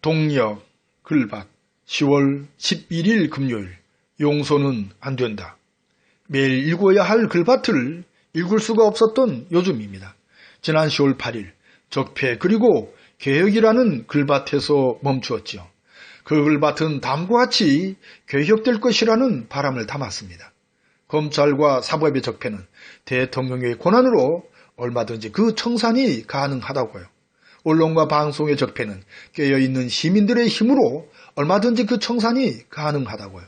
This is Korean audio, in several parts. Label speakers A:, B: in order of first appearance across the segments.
A: 동력, 글밭, 10월 11일 금요일, 용서는 안 된다. 매일 읽어야 할 글밭을 읽을 수가 없었던 요즘입니다. 지난 10월 8일, 적폐 그리고 개혁이라는 글밭에서 멈추었지요. 그 글밭은 다음과 같이 개혁될 것이라는 바람을 담았습니다. 검찰과 사법의 적폐는 대통령의 권한으로 얼마든지 그 청산이 가능하다고요. 언론과 방송의 적폐는 깨어있는 시민들의 힘으로 얼마든지 그 청산이 가능하다고요.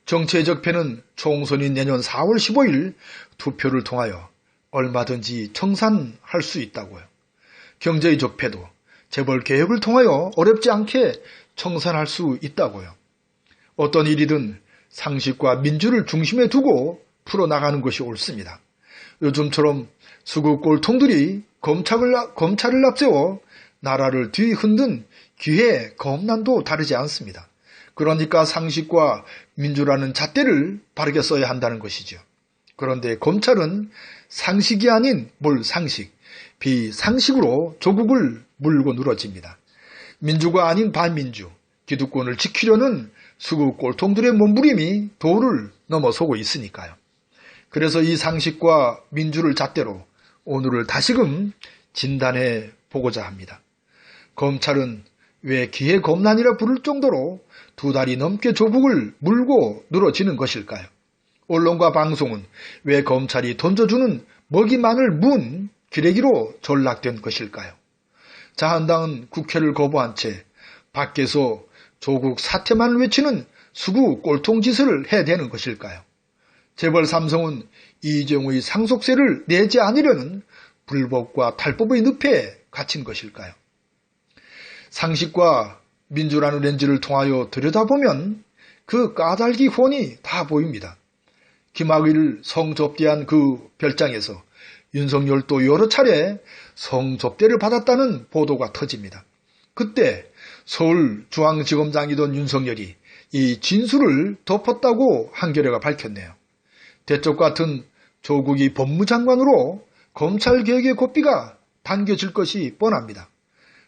A: 정치의 적폐는 총선이 내년 4월 15일 투표를 통하여 얼마든지 청산할 수 있다고요. 경제의 적폐도 재벌 개혁을 통하여 어렵지 않게 청산할 수 있다고요. 어떤 일이든 상식과 민주를 중심에 두고 풀어나가는 것이 옳습니다. 요즘처럼 수구 꼴통들이 검찰을 앞세워 나라를 뒤흔든 기회 겁난도 다르지 않습니다. 그러니까 상식과 민주라는 잣대를 바르게 써야 한다는 것이죠. 그런데 검찰은 상식이 아닌 몰상식, 비상식으로 조국을 물고 늘어집니다. 민주가 아닌 반민주, 기득권을 지키려는 수구 꼴통들의 몸부림이 도를 넘어서고 있으니까요. 그래서 이 상식과 민주를 잣대로 오늘을 다시금 진단해 보고자 합니다. 검찰은 왜 기회 겁난이라 부를 정도로 2달이 넘게 조국을 물고 늘어지는 것일까요? 언론과 방송은 왜 검찰이 던져주는 먹이만을 문 기레기로 전락된 것일까요? 자한당은 국회를 거부한 채 밖에서 조국 사퇴만을 외치는 수구 꼴통짓을 해대는 것일까요? 재벌 삼성은 이재용의 상속세를 내지 않으려는 불법과 탈법의 늪에 갇힌 것일까요? 상식과 민주라는 렌즈를 통하여 들여다보면 그 까닭이 훤히 다 보입니다. 김학의를 성접대한 그 별장에서 윤석열도 여러 차례 성접대를 받았다는 보도가 터집니다. 그때 서울중앙지검장이던 윤석열이 이 진술을 덮었다고 한겨레가 밝혔네요. 대쪽 같은 조국이 법무장관으로 검찰개혁의 고삐가 당겨질 것이 뻔합니다.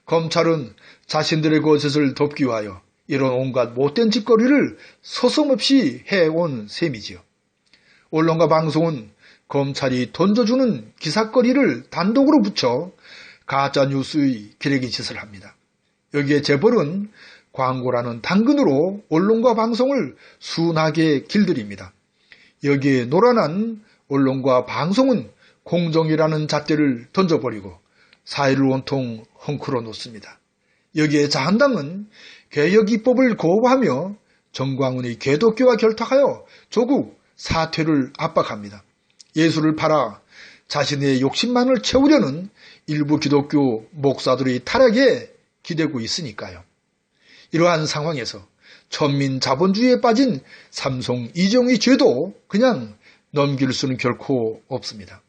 A: 검찰은 자신들의 거짓을 덮기 위하여 이런 온갖 못된 짓거리를 서슴없이 해온 셈이지요. 언론과 방송은 검찰이 던져주는 기사거리를 단독으로 붙여 가짜뉴스의 기레기 짓을 합니다. 여기에 재벌은 광고라는 당근으로 언론과 방송을 순하게 길들입니다. 여기에 노란한 언론과 방송은 공정이라는 잣대를 던져버리고 사회를 온통 헝클어 놓습니다. 여기에 자한당은 개혁 입법을 거부하며 정광훈의 개독교와 결탁하여 조국 사퇴를 압박합니다. 예수를 팔아 자신의 욕심만을 채우려는 일부 기독교 목사들의 타락에 기대고 있으니까요. 이러한 상황에서 천민 자본주의에 빠진 삼성 이재용의 죄도 그냥 넘길 수는 결코 없습니다.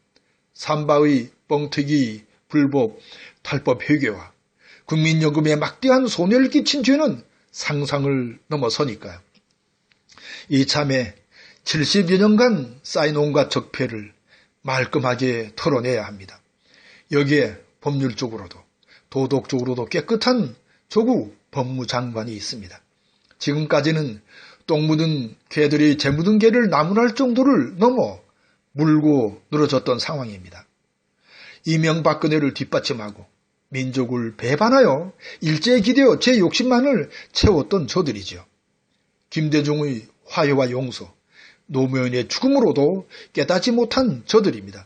A: 삼바의 뻥튀기, 불법, 탈법 회계와 국민연금에 막대한 손해를 끼친 죄는 상상을 넘어서니까요. 이참에 70여 년간 쌓인 온갖 적폐를 말끔하게 털어내야 합니다. 여기에 법률적으로도 도덕적으로도 깨끗한 조국 법무장관이 있습니다. 지금까지는 똥 묻은 개들이 재 묻은 개를 나무랄 정도를 넘어 물고 늘어졌던 상황입니다. 이명박근혜를 뒷받침하고 민족을 배반하여 일제에 기대어 제 욕심만을 채웠던 저들이죠. 김대중의 화해와 용서, 노무현의 죽음으로도 깨닫지 못한 저들입니다.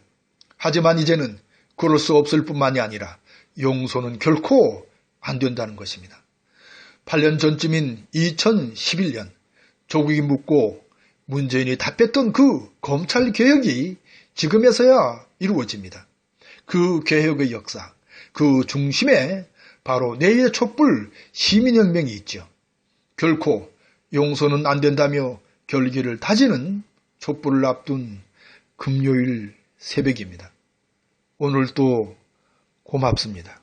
A: 하지만 이제는 그럴 수 없을 뿐만이 아니라 용서는 결코 안 된다는 것입니다. 8년 전쯤인 2011년 조국이 묻고 문재인이 답했던 그 검찰개혁이 지금에서야 이루어집니다. 그 개혁의 역사, 그 중심에 바로 내일의 촛불 시민혁명이 있죠. 결코 용서는 안 된다며 결기를 다지는 촛불을 앞둔 금요일 새벽입니다. 오늘도 고맙습니다.